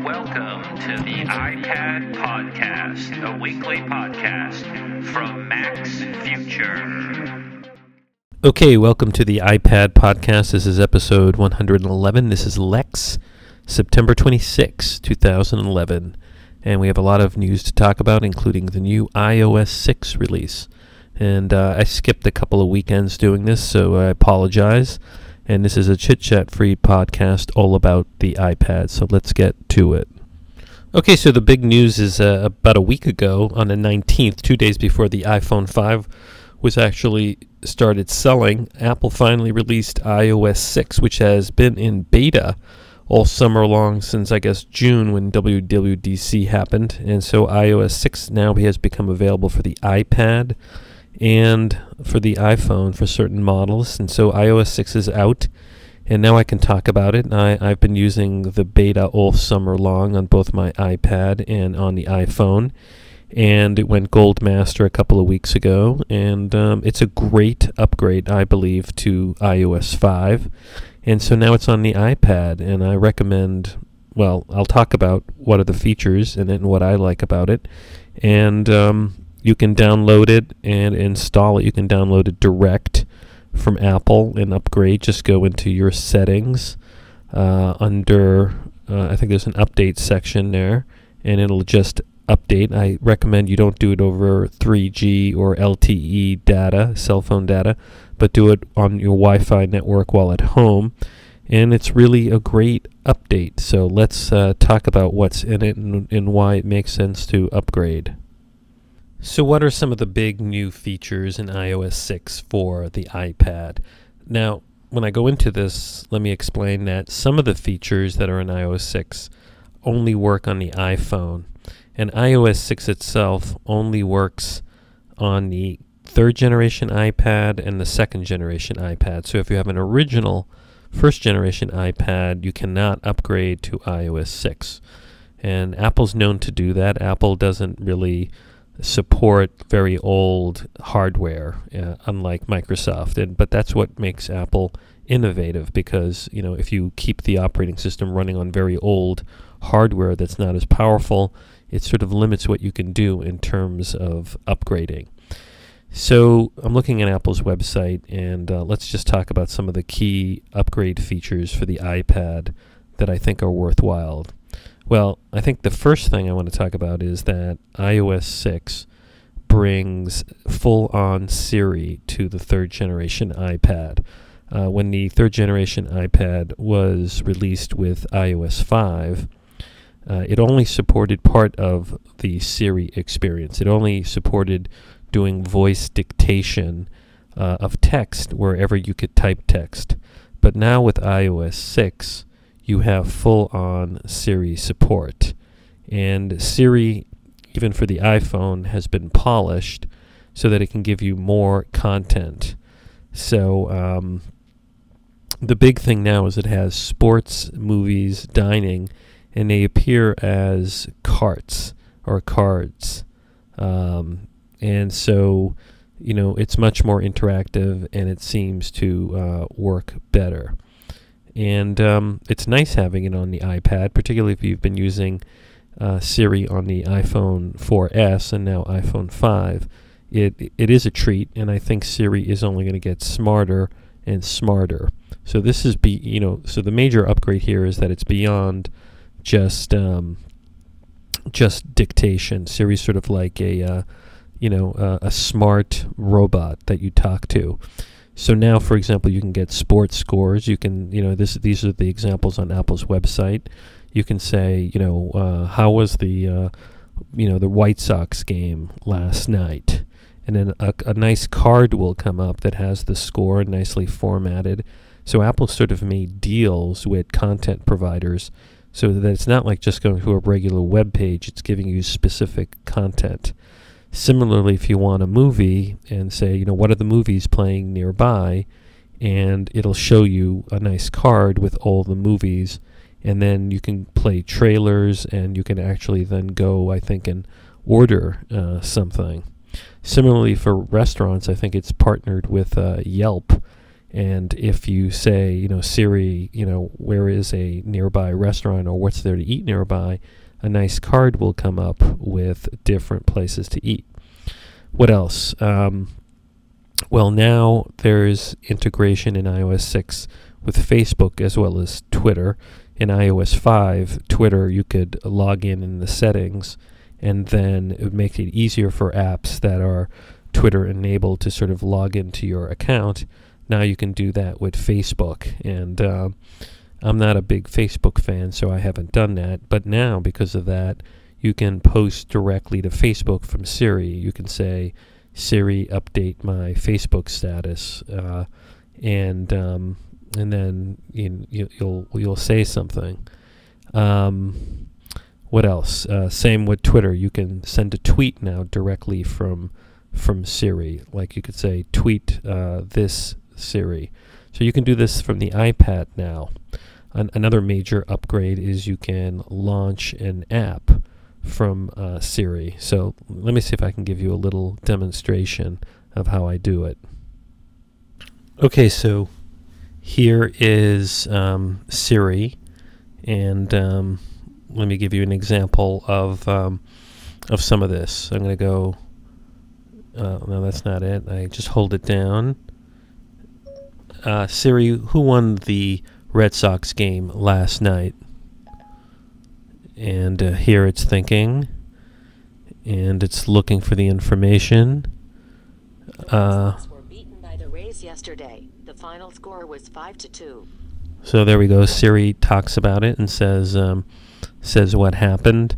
Welcome to the iPad Podcast, a weekly podcast from Mac's Future. Okay, welcome to the iPad Podcast. This is episode 111. This is Lex, September 26, 2011. And we have a lot of news to talk about, including the new iOS 6 release. And I skipped a couple of weekends doing this, so I apologize. And this is a chit-chat-free podcast all about the iPad, so let's get to it. Okay, so the big news is about a week ago, on the 19th, 2 days before the iPhone 5 was actually started selling, Apple finally released iOS 6, which has been in beta all summer long since, I guess, June when WWDC happened. And so iOS 6 now has become available for the iPad and for the iPhone for certain models. And so iOS 6 is out, and now I can talk about it. I've been using the beta all summer long on both my iPad and on the iPhone, and it went Gold Master a couple of weeks ago, and it's a great upgrade, I believe, to iOS 5. And so now it's on the iPad, and I recommend, well, I'll talk about what are the features in it and what I like about it. And you can download it and install it. You can download it direct from Apple and upgrade. Just go into your settings under, I think there's an update section there, and it'll just update. I recommend you don't do it over 3G or LTE data, cell phone data, but do it on your Wi-Fi network while at home. And it's really a great update. So let's talk about what's in it and why it makes sense to upgrade. So what are some of the big new features in iOS 6 for the iPad? Now, when I go into this, let me explain that some of the features that are in iOS 6 only work on the iPhone. And iOS 6 itself only works on the third generation iPad and the second generation iPad. So if you have an original first generation iPad, you cannot upgrade to iOS 6. And Apple's known to do that. Apple doesn't really support very old hardware, unlike Microsoft. But that's what makes Apple innovative, because if you keep the operating system running on very old hardware that's not as powerful, it sort of limits what you can do in terms of upgrading. So I'm looking at Apple's website, and let's just talk about some of the key upgrade features for the iPad that I think are worthwhile. Well, I think the first thing I want to talk about is that iOS 6 brings full-on Siri to the third generation iPad. When the third generation iPad was released with iOS 5, it only supported part of the Siri experience. It only supported doing voice dictation of text wherever you could type text. But now with iOS 6, you have full-on Siri support. And Siri, even for the iPhone, has been polished so that it can give you more content. So the big thing now is it has sports, movies, dining, and they appear as carts or cards. And so, it's much more interactive, and it seems to work better. And it's nice having it on the iPad, particularly if you've been using Siri on the iPhone 4S and now iPhone 5. It is a treat, and I think Siri is only going to get smarter and smarter. So this is so the major upgrade here is that it's beyond just dictation. Siri's sort of like a smart robot that you talk to. So now, for example, you can get sports scores. You can, these are the examples on Apple's website. You can say, how was the White Sox game last night? And then a nice card will come up that has the score nicely formatted. So Apple sort of made deals with content providers so that it's not like just going to a regular web page. It's giving you specific content. Similarly, if you want a movie and say, what are the movies playing nearby, and it'll show you a nice card with all the movies, and then you can play trailers, and you can actually then go, I think, and order something. Similarly, for restaurants, I think it's partnered with Yelp, And if you say, Siri, where is a nearby restaurant or what's there to eat nearby, a nice card will come up with different places to eat. What else? Well, now there's integration in iOS 6 with Facebook as well as Twitter. In iOS 5, Twitter, you could log in the settings, and then it would make it easier for apps that are Twitter enabled to sort of log into your account. Now you can do that with Facebook, and I'm not a big Facebook fan, so I haven't done that. But now, because of that, you can post directly to Facebook from Siri. You can say, Siri, update my Facebook status, and then you'll say something. What else? Same with Twitter. You can send a tweet now directly from Siri. Like you could say, tweet this Siri. So you can do this from the iPad now. Another major upgrade is you can launch an app from Siri. So let me see if I can give you a little demonstration of how I do it. Okay, so here is Siri, and let me give you an example of some of this. I'm going to go. No, that's not it. I just hold it down. Siri, who won the Red Sox game last night? And here it's thinking, and it's looking for the information. Sox were beaten by the Rays yesterday. The final score was 5-2. So there we go. Siri talks about it and says what happened.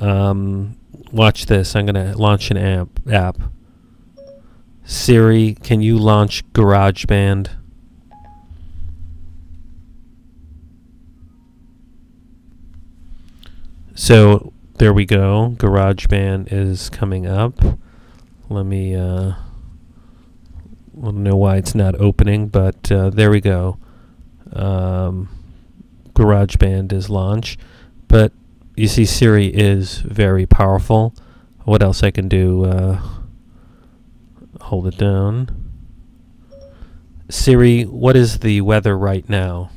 Watch this. I'm going to launch an app. Siri, can you launch GarageBand? So there we go. GarageBand is coming up. Let me. I don't know why it's not opening, but there we go. GarageBand is launched, but you see, Siri is very powerful. What else I can do? Hold it down. Siri, what is the weather right now?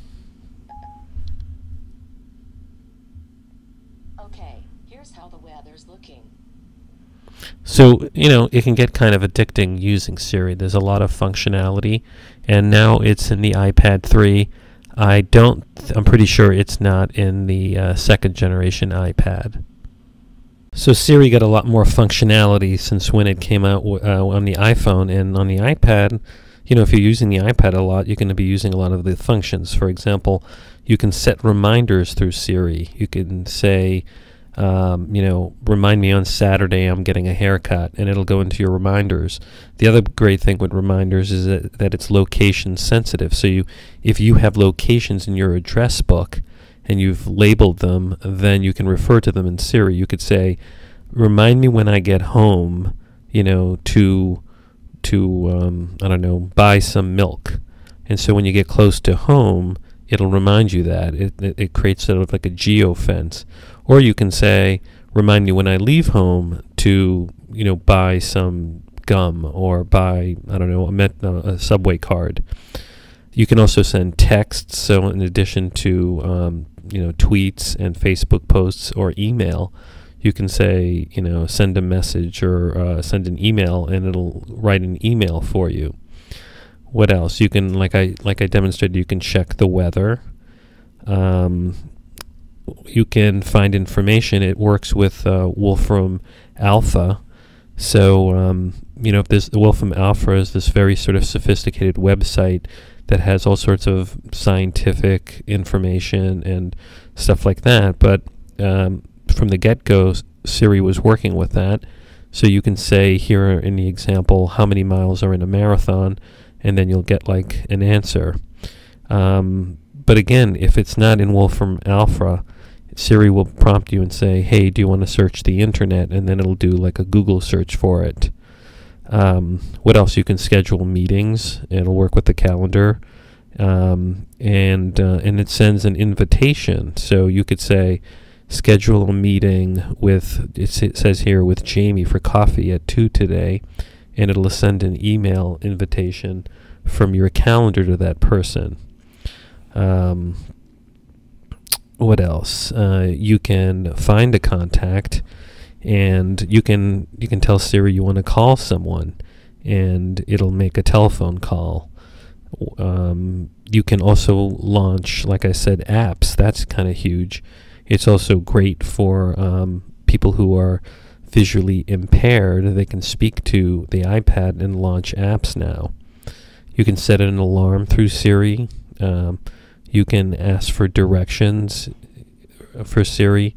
So, it can get kind of addicting using Siri. There's a lot of functionality, and now it's in the iPad 3. I'm pretty sure it's not in the second generation iPad. So Siri got a lot more functionality since when it came out on the iPhone, and on the iPad, if you're using the iPad a lot, you're going to be using a lot of the functions. For example, you can set reminders through Siri. You can say, remind me on Saturday I'm getting a haircut, and it'll go into your reminders. The other great thing with reminders is that it's location sensitive. So if you have locations in your address book and you've labeled them, then you can refer to them in Siri. You could say, remind me when I get home, to I don't know, buy some milk. And so when you get close to home, it'll remind you that. It creates sort of like a geofence. Or you can say, remind me when I leave home to, buy some gum or buy, I don't know, a subway card. You can also send texts. So in addition to, tweets and Facebook posts or email, you can say, send a message or send an email, and it'll write an email for you. What else? You can, like I demonstrated, you can check the weather. You can find information. It works with Wolfram Alpha. So, if there's Wolfram Alpha is this very sort of sophisticated website that has all sorts of scientific information and stuff like that. But from the get-go, Siri was working with that. So you can say here in the example, how many miles are in a marathon, and then you'll get like an answer. But again, if it's not in Wolfram Alpha, Siri will prompt you and say, hey, do you want to search the internet? And then it'll do like a Google search for it. What else? You can schedule meetings. It'll work with the calendar. And it sends an invitation. So you could say, schedule a meeting with, it says here, with Jamie for coffee at 2 today. And it'll send an email invitation from your calendar to that person. What else? You can find a contact, and you can tell Siri you want to call someone, and it'll make a telephone call. You can also launch, like I said, apps. That's kind of huge. It's also great for people who are visually impaired. They can speak to the iPad and launch apps now. You can set an alarm through Siri. You can ask for directions for Siri.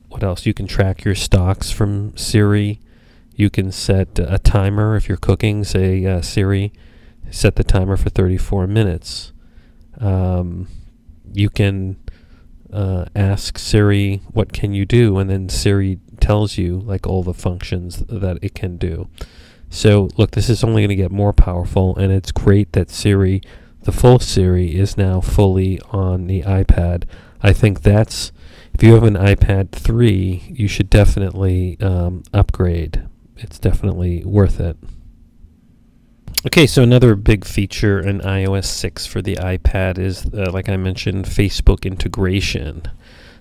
What else? You can track your stocks from Siri. You can set a timer if you're cooking. Say, Siri, set the timer for 34 minutes. You can ask Siri, what can you do? And then Siri tells you like all the functions that it can do. So look, this is only going to get more powerful, and it's great that Siri, the full Siri, is now fully on the iPad. I think that's, if you have an iPad 3, you should definitely upgrade. It's definitely worth it. Okay, so another big feature in iOS 6 for the iPad is, like I mentioned, Facebook integration.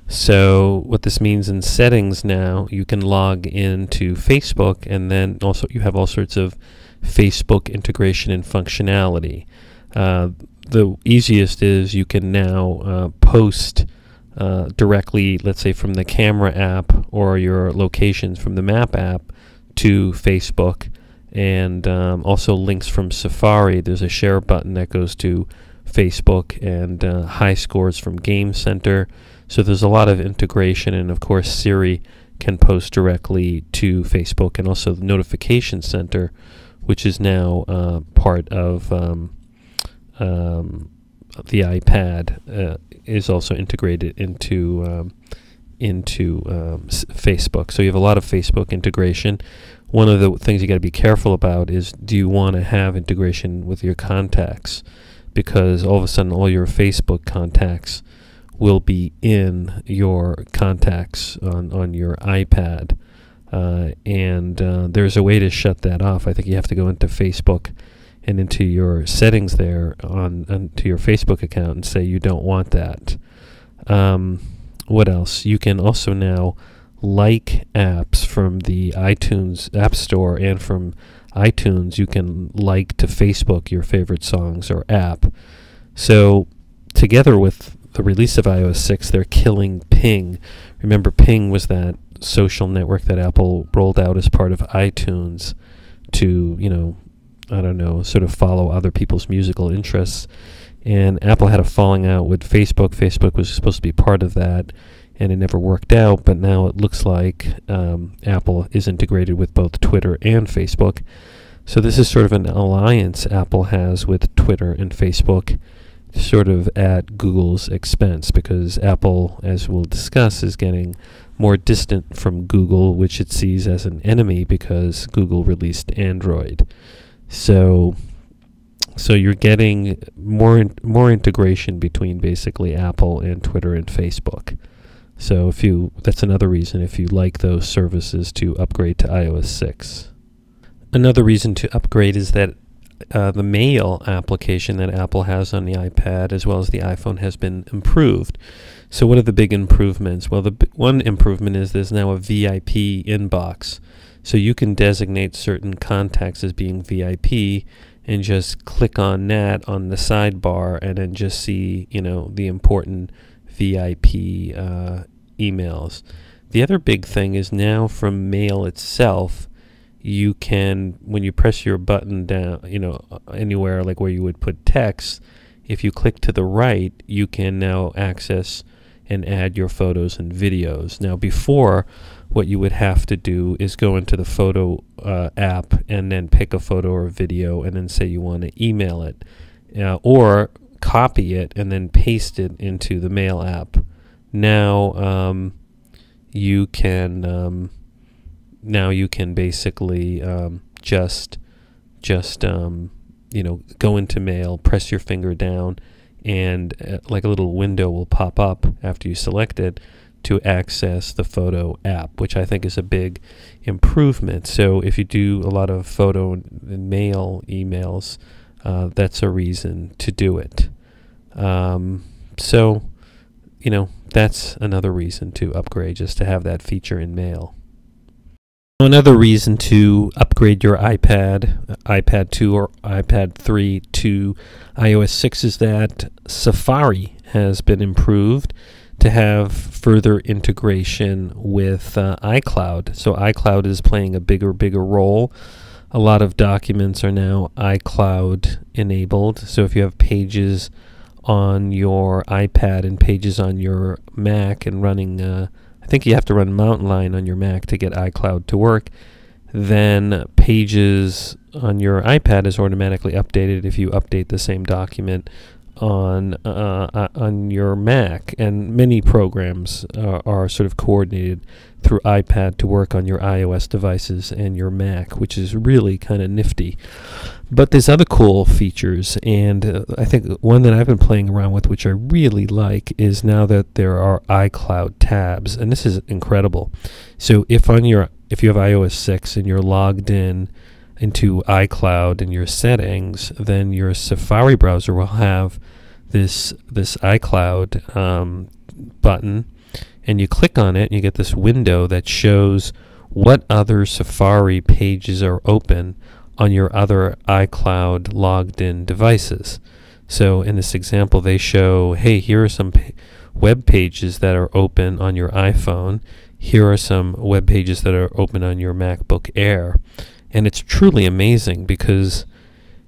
So what this means in settings now, you can log into Facebook, and then also you have all sorts of Facebook integration and functionality. The easiest is you can now post directly, let's say from the camera app or your locations from the map app to Facebook, and also links from Safari. There's a share button that goes to Facebook, and high scores from Game Center. So there's a lot of integration, and of course Siri can post directly to Facebook, and also the Notification Center, which is now part of the iPad, is also integrated into Facebook. So you have a lot of Facebook integration. One of the things you got to be careful about is, do you want to have integration with your contacts? Because all of a sudden all your Facebook contacts will be in your contacts on your iPad, and there's a way to shut that off. I think you have to go into Facebook and into your settings there onto your Facebook account and say you don't want that. What else? You can also now like apps from the iTunes App Store, and from iTunes you can like to Facebook your favorite songs or app. So together with the release of iOS 6, they're killing Ping. Remember, Ping was that social network that Apple rolled out as part of iTunes to, sort of follow other people's musical interests. And Apple had a falling out with Facebook. Facebook was supposed to be part of that, and it never worked out. But now it looks like Apple is integrated with both Twitter and Facebook. So this is sort of an alliance Apple has with Twitter and Facebook, sort of at Google's expense, because Apple, as we'll discuss, is getting more distant from Google, which it sees as an enemy because Google released Android. So you're getting more integration between basically Apple and Twitter and Facebook. So that's another reason, if you like those services, to upgrade to iOS 6. Another reason to upgrade is that the Mail application that Apple has on the iPad as well as the iPhone has been improved. So what are the big improvements? Well, the one improvement is there's now a VIP inbox. So you can designate certain contacts as being VIP and just click on that on the sidebar, and then just see, the important VIP emails. The other big thing is now from Mail itself, you can, when you press your button down, anywhere like where you would put text, if you click to the right, you can now access and add your photos and videos. Now before, what you would have to do is go into the photo app and then pick a photo or video and then say you want to email it, or copy it and then paste it into the Mail app. Now you can basically just go into Mail, press your finger down, and like a little window will pop up after you select it to access the photo app, which I think is a big improvement. So if you do a lot of photo and mail emails, that's a reason to do it. So, that's another reason to upgrade, just to have that feature in mail. Another reason to upgrade your iPad 2 or iPad 3 to iOS 6 is that Safari has been improved to have further integration with iCloud. So iCloud is playing a bigger role. A lot of documents are now iCloud enabled. So if you have pages on your iPad and pages on your Mac and running I think you have to run Mountain Lion on your Mac to get iCloud to work, then pages on your iPad is automatically updated if you update the same document on your Mac. And many programs are sort of coordinated through iPad to work on your iOS devices and your Mac, which is really kind of nifty. But there's other cool features, and I think one that I've been playing around with, which I really like, is now that there are iCloud tabs, and this is incredible. So if you have iOS 6 and you're logged into iCloud in your settings, then your Safari browser will have this iCloud button, and you click on it and you get this window that shows what other Safari pages are open on your other iCloud logged in devices. So in this example, they show, hey, here are some web pages that are open on your iPhone. Here are some web pages that are open on your MacBook Air. And it's truly amazing because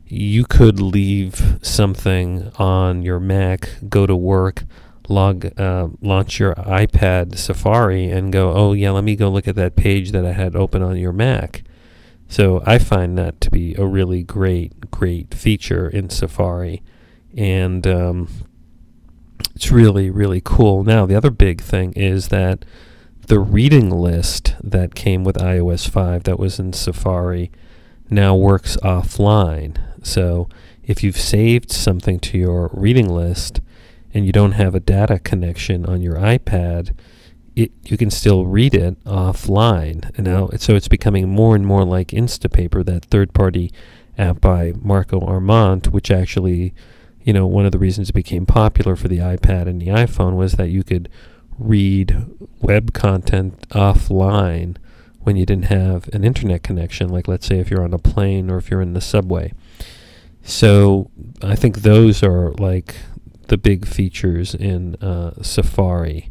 you could leave something on your Mac, go to work, launch your iPad Safari and go, oh yeah, let me go look at that page that I had open on your Mac. So I find that to be a really great feature in Safari, and it's really cool. Now the other big thing is that the reading list that came with iOS 5 that was in Safari now works offline. So if you've saved something to your reading list and you don't have a data connection on your iPad, you can still read it offline. And now, so it's becoming more and more like Instapaper, that third-party app by Marco Arment, which actually, one of the reasons it became popular for the iPad and the iPhone was that you could read web content offline when you didn't have an internet connection, like let's say if you're on a plane or if you're in the subway. So I think those are like the big features in Safari.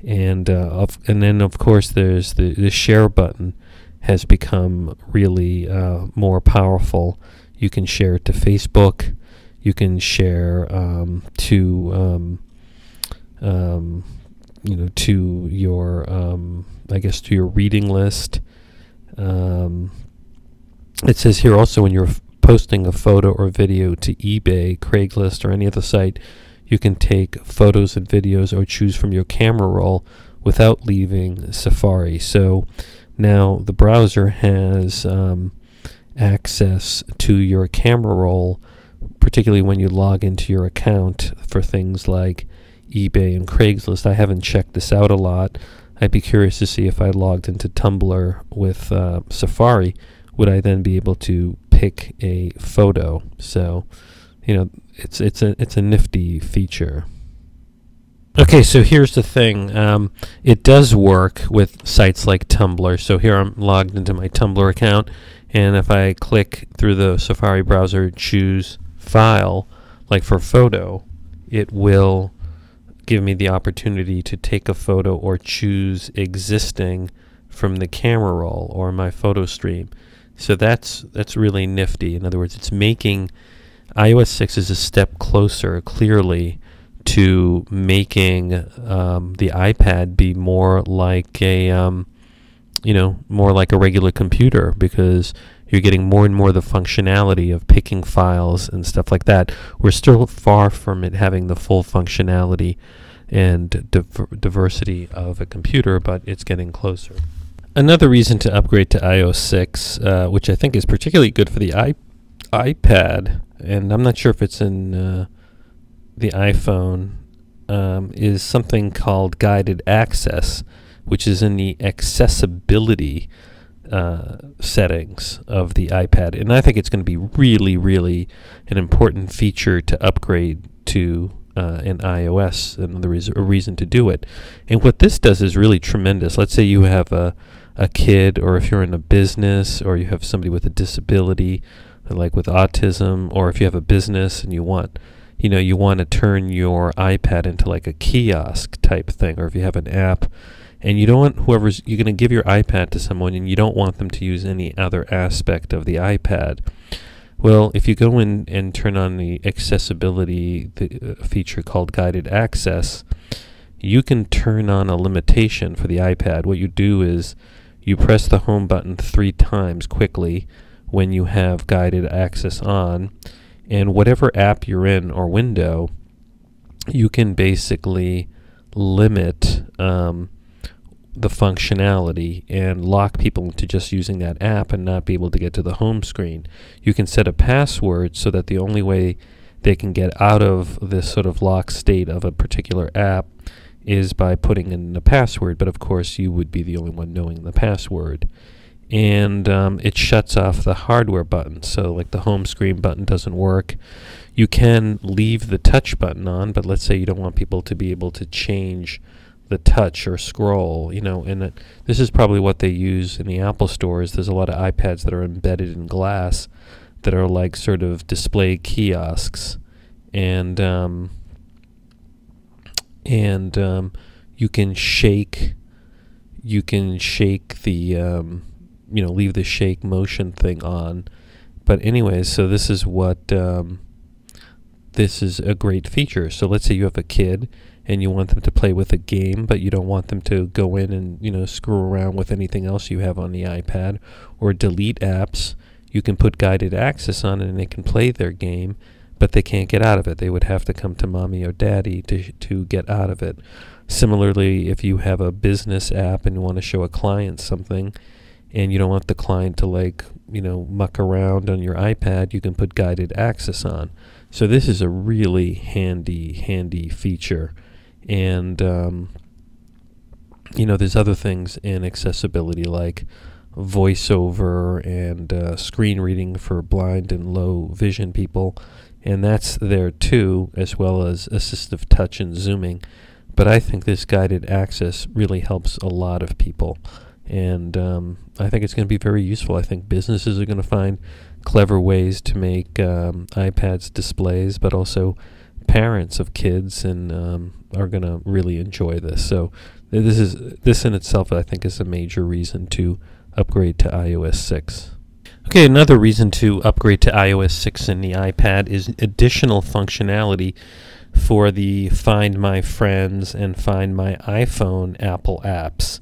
And then of course there's the share button has become really more powerful. You can share it to Facebook. You can share to your to your reading list. It says here also when you're posting a photo or video to eBay, Craigslist, or any other site, you can take photos and videos or choose from your camera roll without leaving Safari. So now the browser has access to your camera roll, particularly when you log into your account for things like eBay and Craigslist. I haven't checked this out a lot. I'd be curious to see if I logged into Tumblr with Safari, would I then be able to pick a photo? So, it's a nifty feature. Okay, so here's the thing. It does work with sites like Tumblr. So here I'm logged into my Tumblr account, and if I click through the Safari browser, choose File, like for photo, it will give me the opportunity to take a photo or choose existing from the camera roll or my photo stream. So that's really nifty. In other words, it's making iOS 6 is a step closer, clearly, to making the iPad be more like a more like a regular computer, because you're getting more and more the functionality of picking files and stuff like that. We're still far from it having the full functionality and diversity of a computer, but it's getting closer. Another reason to upgrade to iOS 6, which I think is particularly good for the iPad, and I'm not sure if it's in the iPhone is something called guided access, which is in the accessibility settings of the iPad. And I think it's going to be really, really an important feature to upgrade to in iOS, and there is a reason to do it. And what this does is really tremendous. Let's say you have a kid, or if you're in a business, or you have somebody with a disability, like with autism, or if you have a business and you want to turn your iPad into like a kiosk type thing, or if you have an app and you don't want you're going to give your iPad to someone and you don't want them to use any other aspect of the iPad. Well, if you go in and turn on the accessibility feature called guided access, you can turn on a limitation for the iPad. What you do is you press the home button 3 times quickly when you have guided access on, and whatever app you're in or window, you can basically limit the functionality and lock people into just using that app and not be able to get to the home screen. You can set a password so that the only way they can get out of this sort of locked state of a particular app is by putting in the password, but of course you would be the only one knowing the password. And it shuts off the hardware button, so like the home screen button doesn't work. You can leave the touch button on, but let's say you don't want people to be able to change the touch or scroll, and this is probably what they use in the Apple stores. There's a lot of iPads that are embedded in glass that are like sort of display kiosks, and you can shake the leave the shake motion thing on. But anyways, so this is what this is a great feature. So let's say you have a kid and you want them to play with a game, but you don't want them to go in and screw around with anything else you have on the iPad or delete apps. You can put guided access on it and they can play their game, but they can't get out of it. They would have to come to mommy or daddy to get out of it. Similarly, if you have a business app and you want to show a client something and you don't want the client to muck around on your iPad, you can put guided access on. So this is a really handy feature. And there's other things in accessibility like voiceover and screen reading for blind and low vision people, and that's there too, as well as assistive touch and zooming. But I think this guided access really helps a lot of people, and I think it's going to be very useful. I think businesses are going to find clever ways to make iPads displays, but also parents of kids and are going to really enjoy this. So this in itself, I think, is a major reason to upgrade to iOS 6. Okay, another reason to upgrade to iOS 6 in the iPad is additional functionality for the Find My Friends and Find My iPhone Apple apps.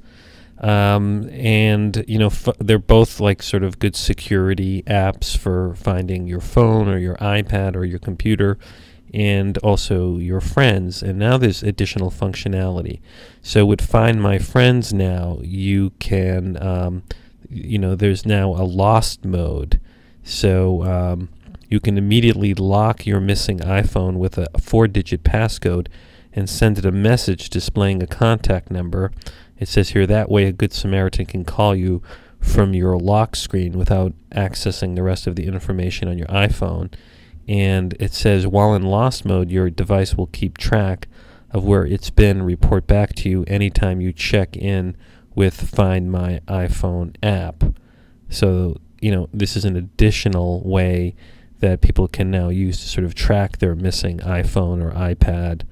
They're both like sort of good security apps for finding your phone or your iPad or your computer, and also your friends. And now there's additional functionality. So with Find My Friends now, you can, there's now a lost mode. So you can immediately lock your missing iPhone with a 4-digit passcode and send it a message displaying a contact number. It says here, that way a good Samaritan can call you from your lock screen without accessing the rest of the information on your iPhone. And it says, while in lost mode, your device will keep track of where it's been, report back to you anytime you check in with Find My iPhone app. So, this is an additional way that people can now use to sort of track their missing iPhone or iPad.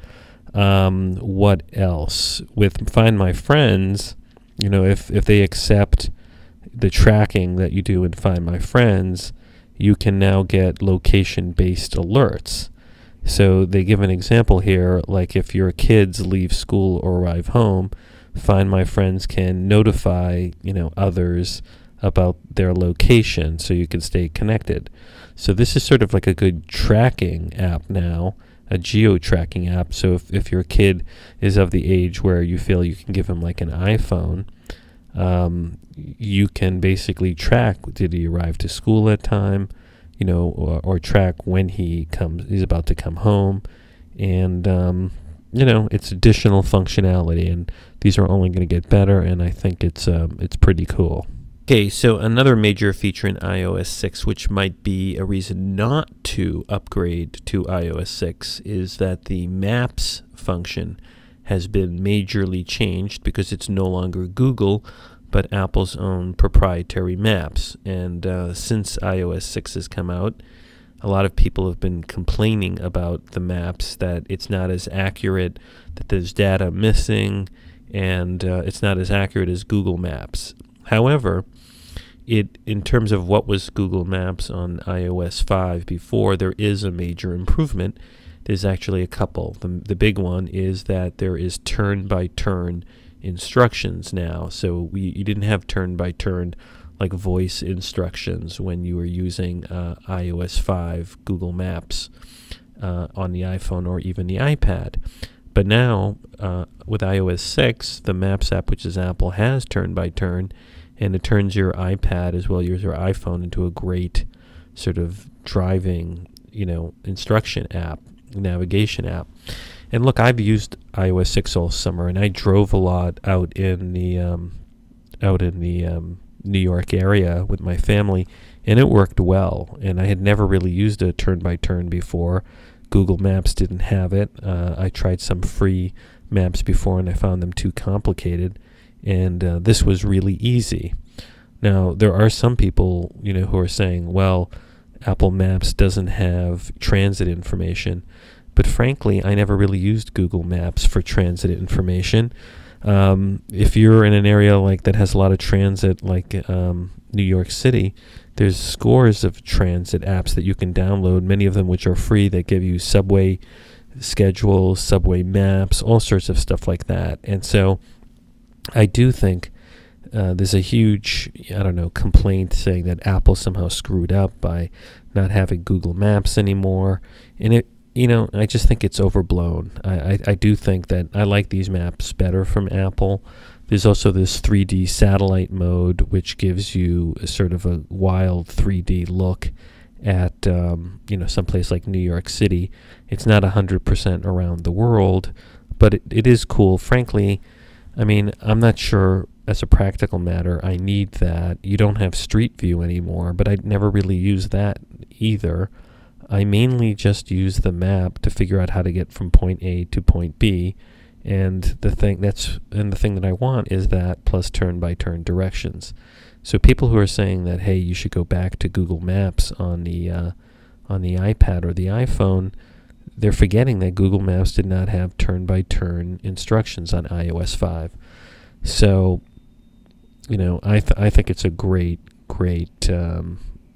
What else? With Find My Friends, if they accept the tracking that you do in Find My Friends, you can now get location-based alerts. So they give an example here, like if your kids leave school or arrive home, Find My Friends can notify, others about their location so you can stay connected. So this is sort of like a good tracking app now, a geo-tracking app. So if your kid is of the age where you feel you can give him like an iPhone, you can basically track, did he arrive to school at time, or track when he's about to come home, and it's additional functionality, and these are only going to get better, and I think it's pretty cool. Okay, so another major feature in iOS 6, which might be a reason not to upgrade to iOS 6, is that the Maps function has been majorly changed because it's no longer Google, but Apple's own proprietary maps. And since iOS 6 has come out, a lot of people have been complaining about the maps, that it's not as accurate, that there's data missing, and it's not as accurate as Google Maps. However, in terms of what was Google Maps on iOS 5 before, there is a major improvement. There's actually a couple. The big one is that there is turn-by-turn instructions now. So you didn't have turn-by-turn like voice instructions when you were using iOS 5 Google Maps on the iPhone or even the iPad. But now, with iOS 6, the Maps app, which is Apple, has turn-by-turn, and it turns your iPad as well as your iPhone into a great sort of driving, instruction app, navigation app. And look, I've used iOS 6 all summer, and I drove a lot out in the New York area with my family, and it worked well. And I had never really used a turn-by-turn before. Google Maps didn't have it. I tried some free maps before, and I found them too complicated. And this was really easy. Now, there are some people, who are saying, well, Apple Maps doesn't have transit information. But frankly, I never really used Google Maps for transit information. If you're in an area like that has a lot of transit, like New York City, there's scores of transit apps that you can download, many of them which are free, that give you subway schedules, subway maps, all sorts of stuff like that. And so I do think there's a huge, complaint saying that Apple somehow screwed up by not having Google Maps anymore. And I just think it's overblown. I do think that I like these maps better from Apple. There's also this 3D satellite mode, which gives you a sort of a wild 3D look at, someplace like New York City. It's not 100% around the world, but it is cool. Frankly, I'm not sure as a practical matter I need that. You don't have Street View anymore, but I never really use that either. I mainly just use the map to figure out how to get from point A to point B, and the thing that I want is that plus turn-by-turn directions. So people who are saying that, hey, you should go back to Google Maps on the iPad or the iPhone, they're forgetting that Google Maps did not have turn-by-turn instructions on iOS 5. So, I think it's a great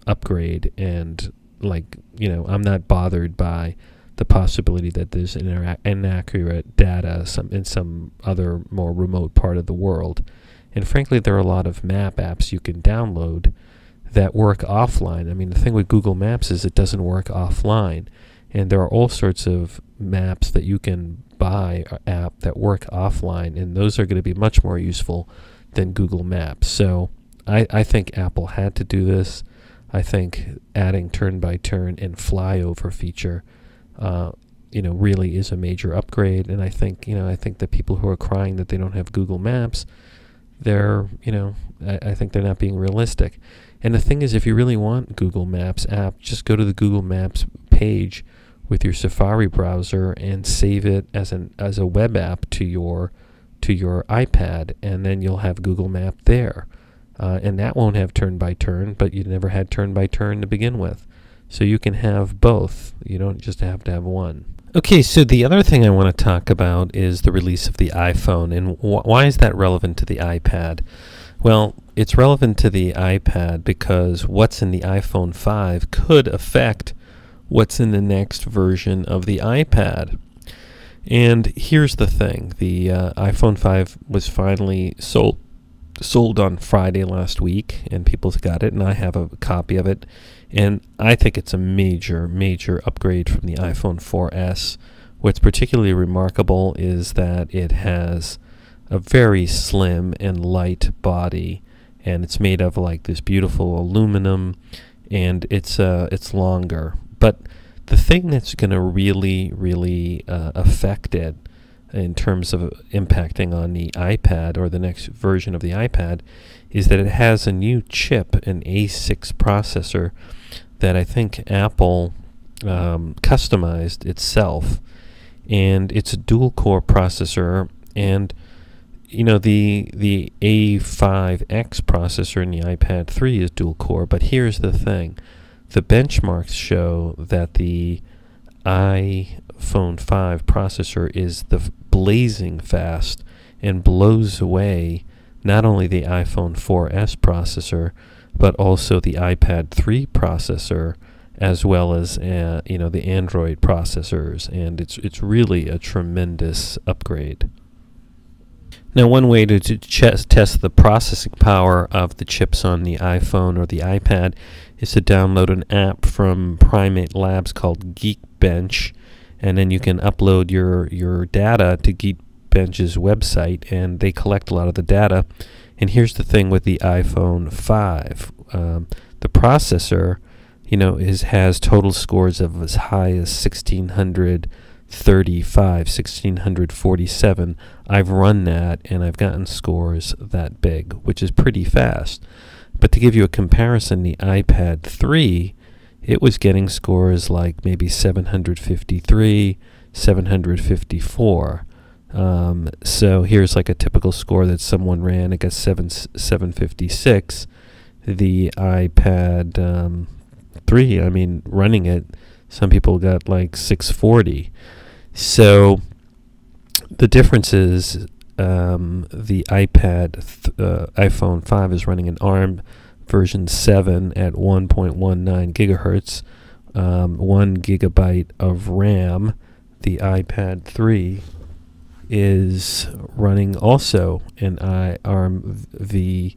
upgrade, and I'm not bothered by the possibility that there's inaccurate data in some other more remote part of the world. And frankly, there are a lot of map apps you can download that work offline. The thing with Google Maps is it doesn't work offline. And there are all sorts of maps that you can buy app that work offline, and those are going to be much more useful than Google Maps. So I think Apple had to do this. I think adding turn-by-turn and flyover feature, really is a major upgrade. And I think the people who are crying that they don't have Google Maps, I think they're not being realistic. And the thing is, if you really want Google Maps app, just go to the Google Maps page with your Safari browser and save it as a web app to your iPad, and then you'll have Google Map there. And that won't have turn-by-turn, but you never had turn-by-turn to begin with. So you can have both. You don't just have to have one. Okay, so the other thing I want to talk about is the release of the iPhone, and why is that relevant to the iPad? Well, it's relevant to the iPad because what's in the iPhone 5 could affect what's in the next version of the iPad. And here's the thing. The iPhone 5 was finally sold on Friday last week, and people got it, and I have a copy of it. And I think it's a major upgrade from the iPhone 4S. What's particularly remarkable is that it has a very slim and light body, and it's made of like this beautiful aluminum, and it's longer. But the thing that's going to really affect it in terms of impacting on the iPad or the next version of the iPad is that it has a new chip, an A6 processor that I think Apple customized itself, and it's a dual-core processor. And you know, the A5X processor in the iPad 3 is dual-core, but here's the thing. The benchmarks show that the iPhone 5 processor is blazing fast and blows away not only the iPhone 4S processor, but also the iPad 3 processor, as well as the Android processors, and it's really a tremendous upgrade. Now, one way to test the processing power of the chips on the iPhone or the iPad is to download an app from Primate Labs called Geekbench, and then you can upload your data to Geekbench's website, and they collect a lot of the data. And here's the thing with the iPhone 5. The processor, has total scores of as high as 1635, 1647. I've run that, and I've gotten scores that big, which is pretty fast. But to give you a comparison, the iPad 3, it was getting scores like maybe 753, 754. So here's like a typical score that someone ran. It got 756. The iPad 3, running it, some people got like 640. So the difference is the iPhone 5 is running an ARM version 7 at 1.19 gigahertz, 1 gigabyte of RAM. The iPad 3 is running also an ARM v7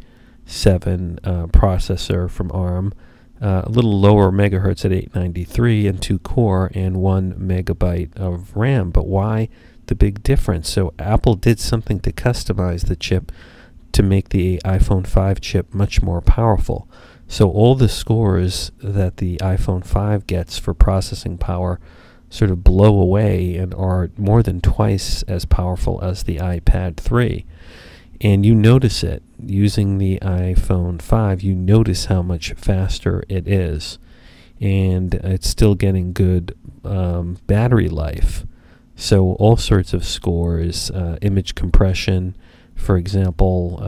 processor from ARM, a little lower megahertz at 893 and 2 core and 1 megabyte of RAM. But why the big difference? So Apple did something to customize the chip to make the iPhone 5 chip much more powerful. So all the scores that the iPhone 5 gets for processing power sort of blow away and are more than twice as powerful as the iPad 3. And you notice it. Using the iPhone 5, you notice how much faster it is. And it's still getting good battery life. So all sorts of scores, image compression, for example,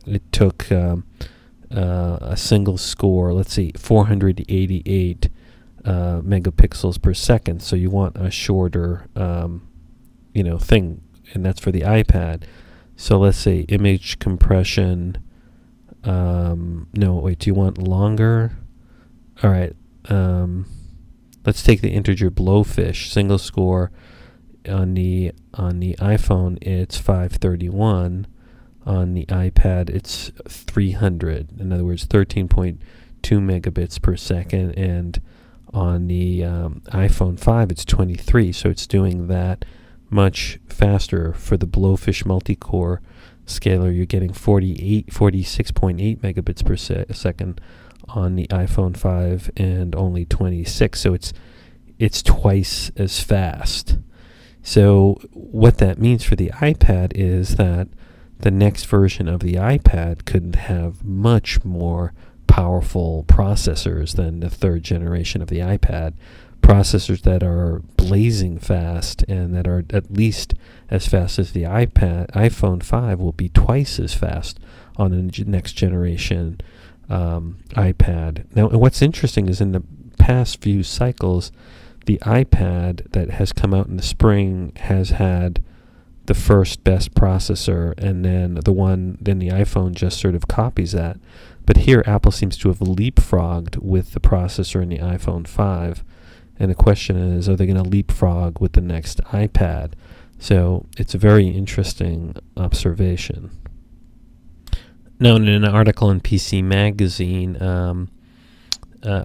it took a single score, let's see, 488 megapixels per second. So you want a shorter, thing, and that's for the iPad. So let's say image compression. Do you want longer? All right. Let's take the integer blowfish. Single score on the iPhone, it's 531. On the iPad, it's 300. In other words, 13.2 megabits per second. And on the iPhone 5, it's 23. So it's doing that much faster. For the blowfish multi-core scaler, you're getting 46.8 megabits per second on the iPhone 5 and only 26. So it's twice as fast. So what that means for the iPad is that the next version of the iPad could have much more powerful processors than the third generation of the iPad. Processors that are blazing fast and that are at least as fast as the iPhone 5 will be twice as fast on the next generation iPad. Now, what's interesting is in the past few cycles, the iPad that has come out in the spring has had the first best processor, and then the iPhone just sort of copies that. But here, Apple seems to have leapfrogged with the processor in the iPhone 5. And the question is, are they going to leapfrog with the next iPad? So it's a very interesting observation. Now, in an article in PC Magazine, a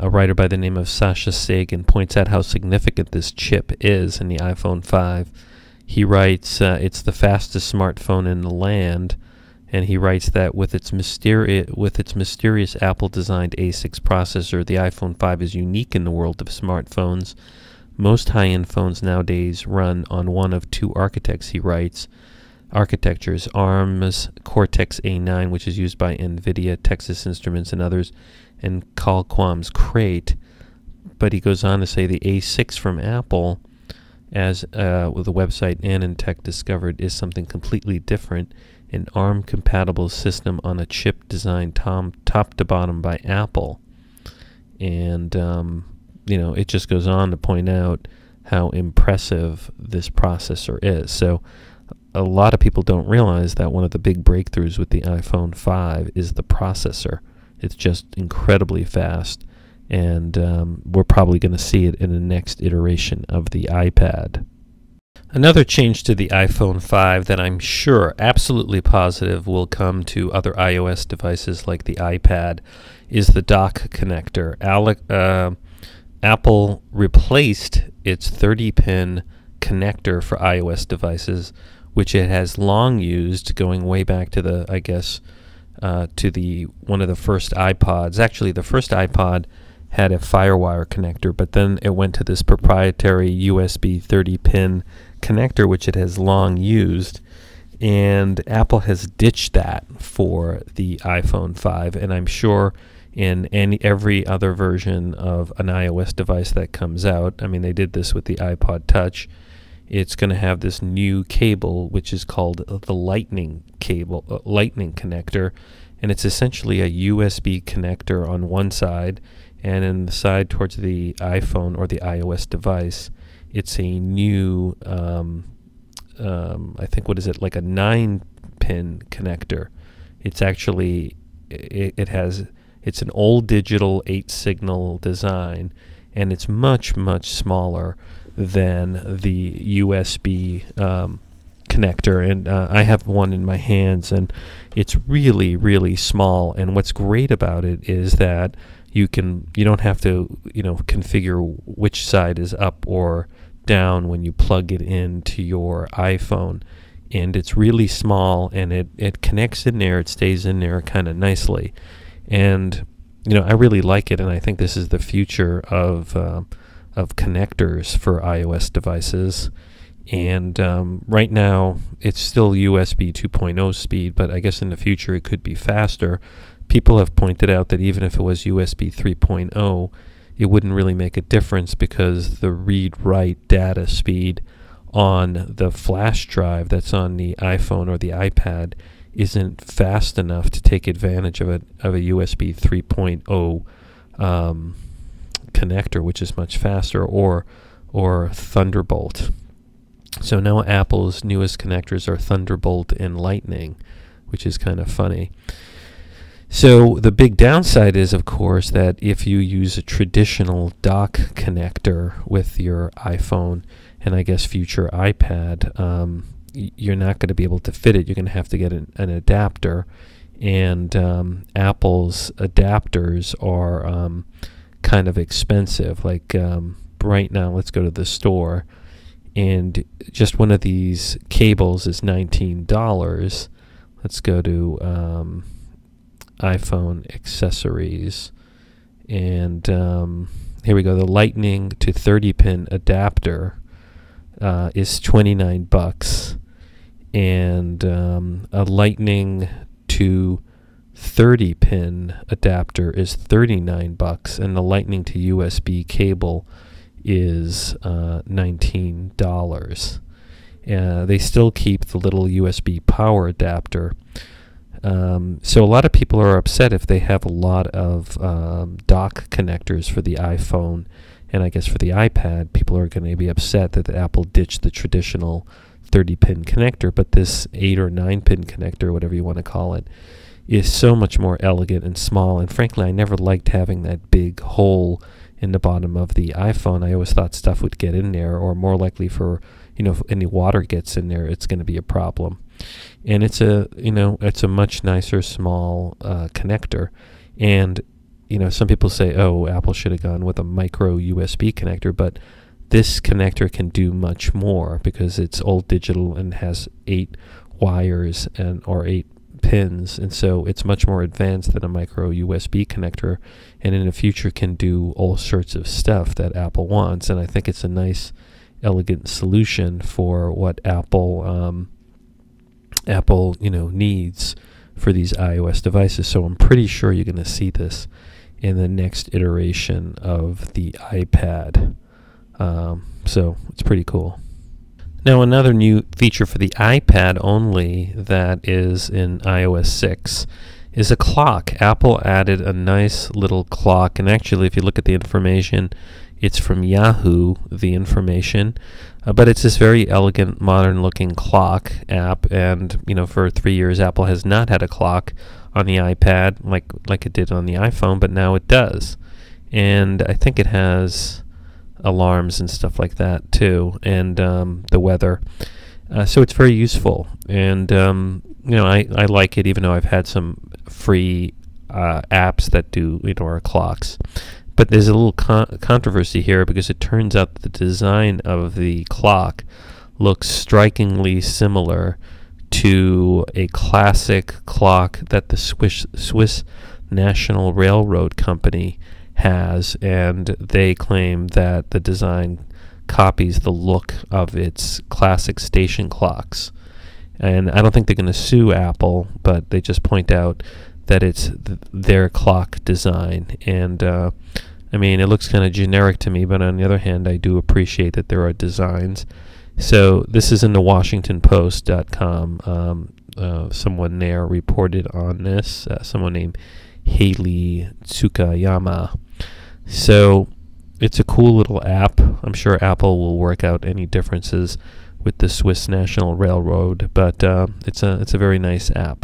writer by the name of Sasha Sagan points out how significant this chip is in the iPhone 5. He writes, it's the fastest smartphone in the land, and he writes that with its mysterious Apple-designed A6 processor, the iPhone 5 is unique in the world of smartphones. most high-end phones nowadays run on one of two architects, he writes. Architectures: ARM's Cortex-A9, which is used by NVIDIA, Texas Instruments, and others, and Qualcomm's Crate. But he goes on to say the A6 from Apple, as with the website Inhatko discovered, is something completely different, an ARM-compatible system on a chip designed top to bottom by Apple. And, it just goes on to point out how impressive this processor is. So a lot of people don't realize that one of the big breakthroughs with the iPhone 5 is the processor. It's just incredibly fast, and we're probably going to see it in the next iteration of the iPad. Another change to the iPhone 5 that I'm sure, absolutely positive, will come to other iOS devices like the iPad is the dock connector. Apple replaced its 30-pin connector for iOS devices, which it has long used, going way back to the, one of the first iPods. Actually, the first iPod had a FireWire connector, but then it went to this proprietary USB 30-pin connector, which it has long used, and Apple has ditched that for the iPhone 5, and I'm sure in every other version of an iOS device that comes out. I mean, they did this with the iPod Touch. It's going to have this new cable, which is called the Lightning connector, and it's essentially a USB connector on one side, and in the side towards the iPhone or the iOS device, it's a new, I think, like a 9-pin connector. It's actually, it's an old digital 8-signal design, and it's much, much smaller than the USB connector, and I have one in my hands, and it's really, really small. And what's great about it is that you don't have to configure which side is up or down when you plug it into your iPhone, and it's really small, and it connects in there, it stays in there kind of nicely, and I really like it, and I think this is the future of connectors for iOS devices. And right now it's still USB 2.0 speed, but I guess in the future it could be faster. People have pointed out that even if it was USB 3.0, it wouldn't really make a difference, because the read-write data speed on the flash drive that's on the iPhone or the iPad isn't fast enough to take advantage of a USB 3.0 connector, which is much faster, or Thunderbolt. So now Apple's newest connectors are Thunderbolt and Lightning, which is kind of funny. So the big downside is, of course, that if you use a traditional dock connector with your iPhone and I guess future iPad, you're not going to be able to fit it. You're going to have to get an adapter, and Apple's adapters are kind of expensive. Like right now, let's go to the store, and just one of these cables is $19. Let's go to iPhone accessories, and here we go. The Lightning to 30-pin adapter is $29, and a Lightning to 30-pin adapter is $39, and the Lightning to USB cable is $19. They still keep the little USB power adapter. So a lot of people are upset if they have a lot of dock connectors for the iPhone, and I guess for the iPad, people are going to be upset that Apple ditched the traditional 30-pin connector, but this 8 or 9-pin connector, whatever you want to call it, is so much more elegant and small. And frankly, I never liked having that big hole in the bottom of the iPhone. I always thought stuff would get in there, or more likely for, if any water gets in there, it's going to be a problem. And it's a much nicer small connector. And some people say, oh, Apple should have gone with a micro USB connector, but this connector can do much more because it's old digital and has 8 wires or 8 pins, and so it's much more advanced than a micro USB connector, and in the future can do all sorts of stuff that Apple wants. And I think it's a nice, elegant solution for what Apple needs for these iOS devices. So I'm pretty sure you're going to see this in the next iteration of the iPad. So it's pretty cool. Now, another new feature for the iPad only that is in iOS 6 is a clock. Apple added a nice little clock, and actually if you look at the information, it's from Yahoo, the information, but it's this very elegant, modern-looking clock app, and for 3 years Apple has not had a clock on the iPad like it did on the iPhone, but now it does. And I think it has alarms and stuff like that too, and the weather. So it's very useful, and I like it, even though I've had some free apps that do our clocks. But there's a little controversy here, because it turns out that the design of the clock looks strikingly similar to a classic clock that the Swiss National Railroad Company has, and they claim that the design copies the look of its classic station clocks. And I don't think they're going to sue Apple, but they just point out that it's their clock design. And it looks kind of generic to me, but on the other hand, I do appreciate that there are designs. So this is in the WashingtonPost.com. Someone there reported on this, someone named Haley Tsukayama. So it's a cool little app. I'm sure Apple will work out any differences with the Swiss National Railroad, but it's a very nice app.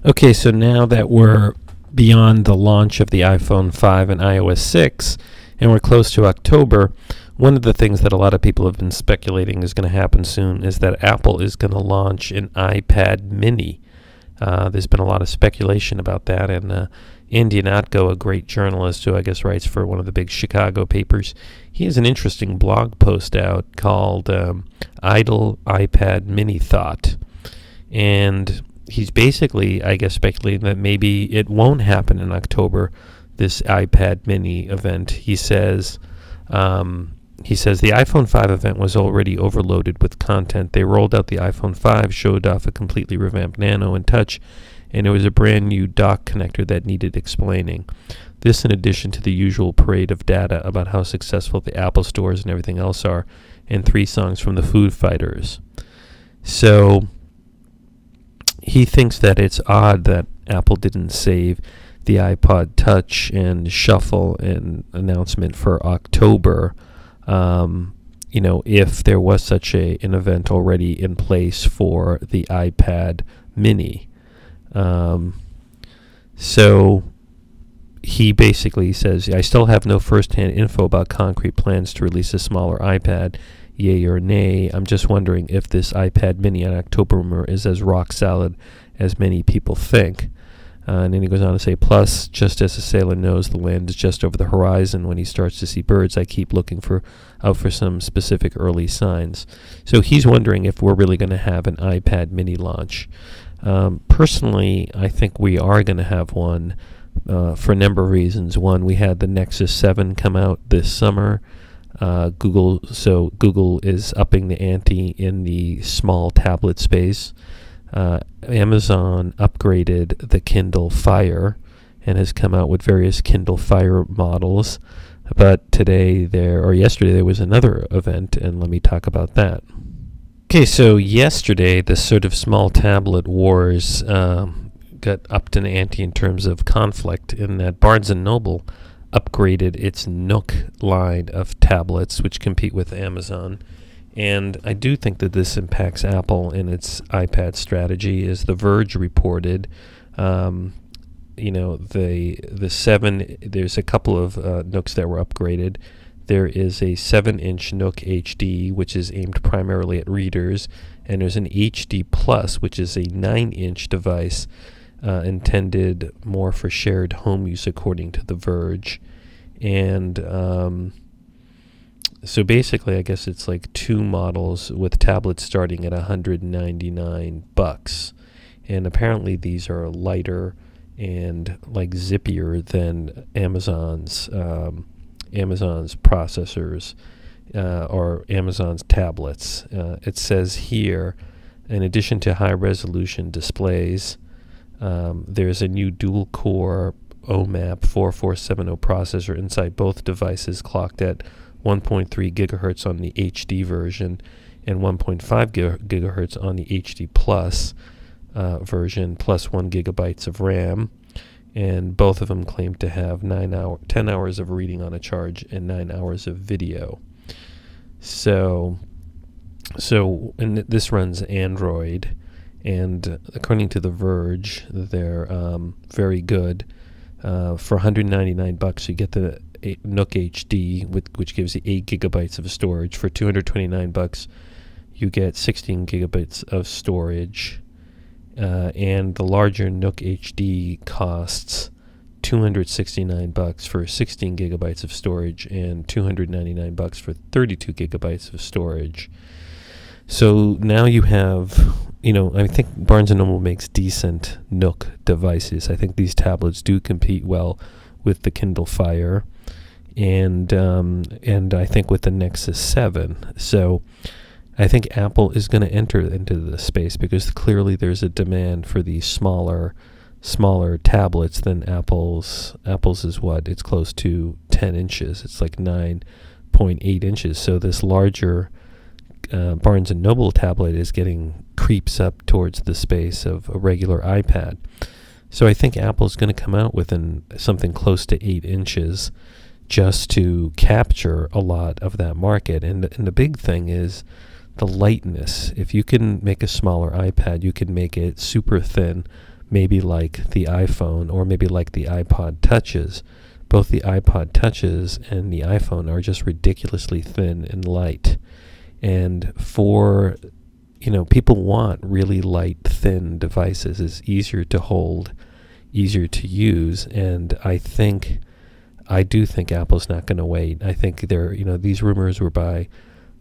Okay, so now that we're beyond the launch of the iPhone 5 and iOS 6, and we're close to October, one of the things that a lot of people have been speculating is going to happen soon is that Apple is going to launch an iPad mini. There's been a lot of speculation about that, and Inhatko, a great journalist who I guess writes for one of the big Chicago papers, he has an interesting blog post out called Idle iPad Mini Thought. And he's basically, I guess, speculating that maybe it won't happen in October, this iPad mini event. He says the iPhone 5 event was already overloaded with content. They rolled out the iPhone 5, showed off a completely revamped Nano and Touch, and there was a brand new dock connector that needed explaining. This in addition to the usual parade of data about how successful the Apple stores and everything else are, and 3 songs from the Food Fighters. So he thinks that it's odd that Apple didn't save the iPod Touch and Shuffle and announcement for October, if there was such an event already in place for the iPad mini. So he basically says, I still have no first-hand info about concrete plans to release a smaller iPad, yay or nay. I'm just wondering if this iPad mini on October is as rock solid as many people think. And then he goes on to say, plus, just as a sailor knows the land is just over the horizon when he starts to see birds, I keep looking out for some specific early signs. So he's wondering if we're really going to have an iPad mini launch. Personally, I think we are going to have one for a number of reasons. One, we had the Nexus 7 come out this summer. Google is upping the ante in the small tablet space. Amazon upgraded the Kindle Fire and has come out with various Kindle Fire models. But yesterday there was another event, and let me talk about that. Okay, so yesterday the sort of small tablet wars got upped an ante in terms of conflict, in that Barnes & Noble upgraded its Nook line of tablets, which compete with Amazon. And I do think that this impacts Apple in its iPad strategy. As The Verge reported, the 7, there's a couple of Nooks that were upgraded. There is a 7-inch Nook HD, which is aimed primarily at readers, and there's an HD Plus, which is a 9-inch device intended more for shared home use, according to The Verge. And so basically, I guess it's like 2 models with tablets starting at $199. and apparently these are lighter and like zippier than Amazon's processors or Amazon's tablets. It says here, in addition to high-resolution displays, there's a new dual-core OMAP 4470 processor inside both devices, clocked at 1.3 gigahertz on the HD version and 1.5 gigahertz on the HD Plus version, plus 1 gigabytes of RAM. And both of them claim to have 10 hours of reading on a charge and 9 hours of video. So and this runs Android, and according to The Verge, they're very good. For $199, you get the Nook HD, which gives you 8 gigabytes of storage. For $229, you get 16 gigabytes of storage. And the larger Nook HD costs $269 for 16 gigabytes of storage and $299 for 32 gigabytes of storage. So now you have, I think Barnes & Noble makes decent Nook devices. I think these tablets do compete well with the Kindle Fire and I think with the Nexus 7. So I think Apple is going to enter into the space because clearly there's a demand for these smaller tablets than Apple's. Apple's is what? It's close to 10 inches. It's like 9.8 inches. So this larger Barnes & Noble tablet is creeps up towards the space of a regular iPad. So I think Apple's going to come out with something close to 8 inches just to capture a lot of that market. And the big thing is the lightness. If you can make a smaller iPad, you can make it super thin, maybe like the iPhone or maybe like the iPod Touches. Both the iPod Touches and the iPhone are just ridiculously thin and light. And for, people want really light, thin devices. It's easier to hold, easier to use, and I do think Apple's not going to wait. I think these rumors were by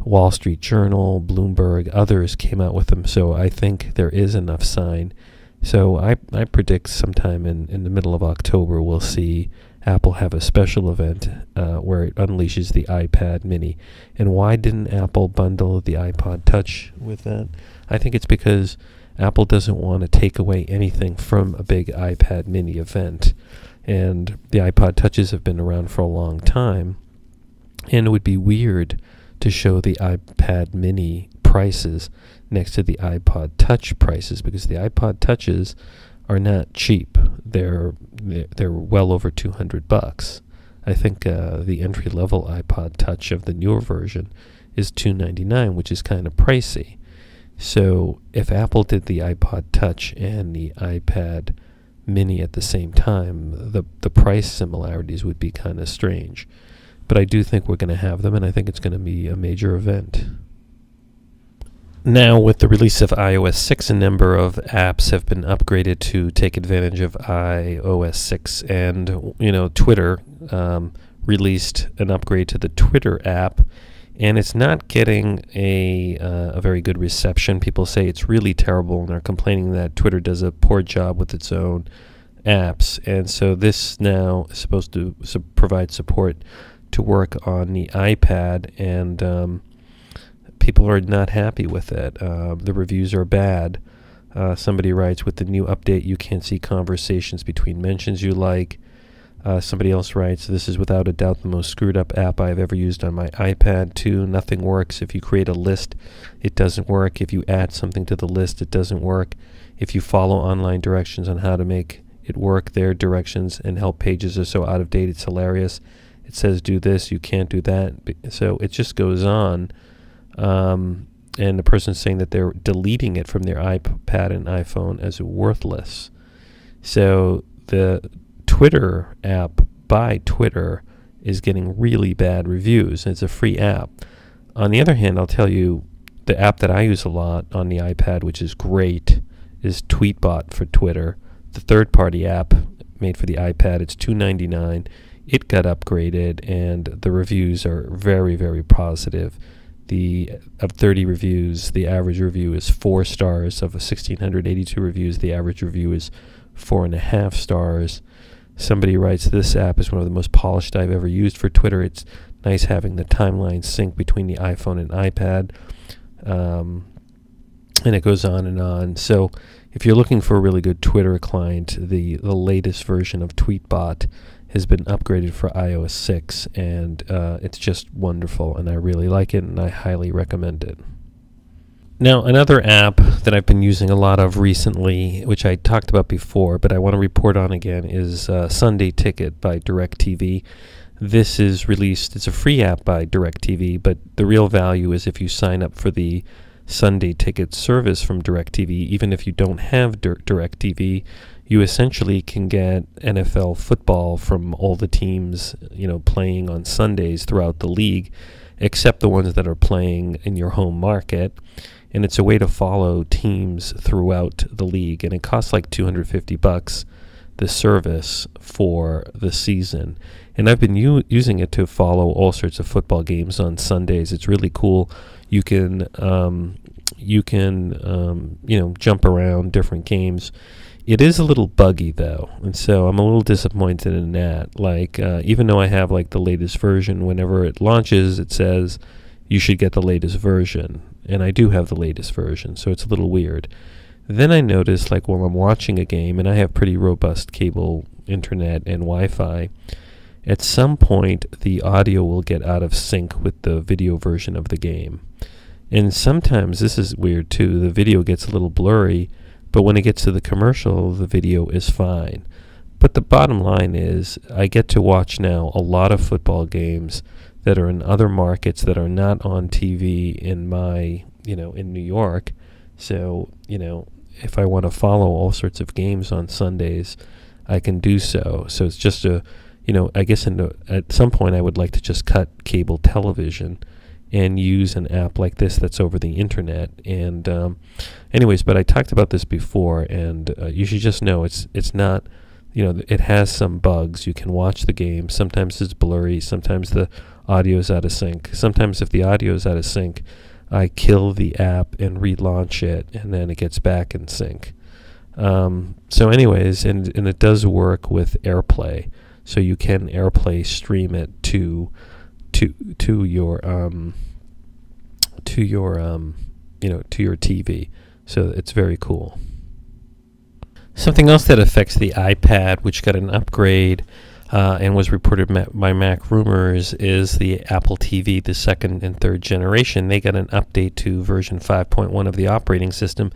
Wall Street Journal, Bloomberg, others came out with them, so I think there is enough sign. So I predict sometime in the middle of October we'll see Apple have a special event where it unleashes the iPad mini. And why didn't Apple bundle the iPod Touch with that? I think it's because Apple doesn't want to take away anything from a big iPad mini event. And the iPod Touches have been around for a long time, and it would be weird to show the iPad mini prices next to the iPod Touch prices, because the iPod Touches are not cheap. They're well over $200. I think the entry-level iPod Touch of the newer version is $299, which is kind of pricey. So if Apple did the iPod Touch and the iPad mini at the same time, the price similarities would be kind of strange. But I do think we're going to have them, and I think it's going to be a major event. Now, with the release of iOS 6, a number of apps have been upgraded to take advantage of iOS 6, and Twitter released an upgrade to the Twitter app, and it's not getting a very good reception. People say it's really terrible, and they're complaining that Twitter does a poor job with its own apps, and so this now is supposed to provide support to work on the iPad, and people are not happy with it. The reviews are bad. Somebody writes, with the new update, you can't see conversations between mentions you like. Somebody else writes, this is without a doubt the most screwed up app I've ever used on my iPad too. Nothing works. If you create a list, it doesn't work. If you add something to the list, it doesn't work. If you follow online directions on how to make it work, their directions and help pages are so out of date, it's hilarious. It says do this, you can't do that. So it just goes on. And the person's saying that they're deleting it from their iPad and iPhone as worthless. So the Twitter app by Twitter is getting really bad reviews. It's a free app. On the other hand, I'll tell you, the app that I use a lot on the iPad, which is great, is Tweetbot for Twitter. The third-party app made for the iPad, it's $2.99. It got upgraded, and the reviews are very, very positive. of 30 reviews, the average review is 4 stars. Of 1,682 reviews, the average review is 4.5 stars. Somebody writes, "This app is one of the most polished I've ever used for Twitter. It's nice having the timeline sync between the iPhone and iPad." And it goes on and on. So if you're looking for a really good Twitter client, the latest version of Tweetbot has been upgraded for iOS 6, and it's just wonderful, and I really like it, and I highly recommend it. Now, another app that I've been using a lot of recently, which I talked about before, but I want to report on again, is Sunday Ticket by DirecTV. This is released, it's a free app by DirecTV, but the real value is if you sign up for the Sunday Ticket service from DirecTV. Even if you don't have DirecTV, you essentially can get NFL football from all the teams, playing on Sundays throughout the league, except the ones that are playing in your home market. And it's a way to follow teams throughout the league, and it costs like $250 the service for the season. And I've been using it to follow all sorts of football games on Sundays. It's really cool. You can jump around different games. It is a little buggy though, and so I'm a little disappointed in that. Like, even though I have like the latest version, whenever it launches, it says you should get the latest version, and I do have the latest version, so it's a little weird. Then I noticed, like, while I'm watching a game, and I have pretty robust cable internet and Wi-Fi, at some point the audio will get out of sync with the video version of the game. And sometimes, this is weird too, the video gets a little blurry, but when it gets to the commercial, the video is fine. But the bottom line is, I get to watch now a lot of football games that are in other markets that are not on TV in my, in New York. So, if I want to follow all sorts of games on Sundays, I can do so. So it's just I guess at some point I would like to just cut cable television and use an app like this that's over the internet. And anyways, but I talked about this before, and you should just know it's not, it has some bugs. You can watch the game. Sometimes it's blurry. Sometimes the audio is out of sync. Sometimes if the audio is out of sync, I kill the app and relaunch it, and then it gets back in sync. So anyways, and it does work with AirPlay, so you can AirPlay stream it to your TV. So it's very cool. Something else that affects the iPad, which got an upgrade and was reported by MacRumors, is the Apple TV, the second and third generation. They got an update to version 5.1 of the operating system,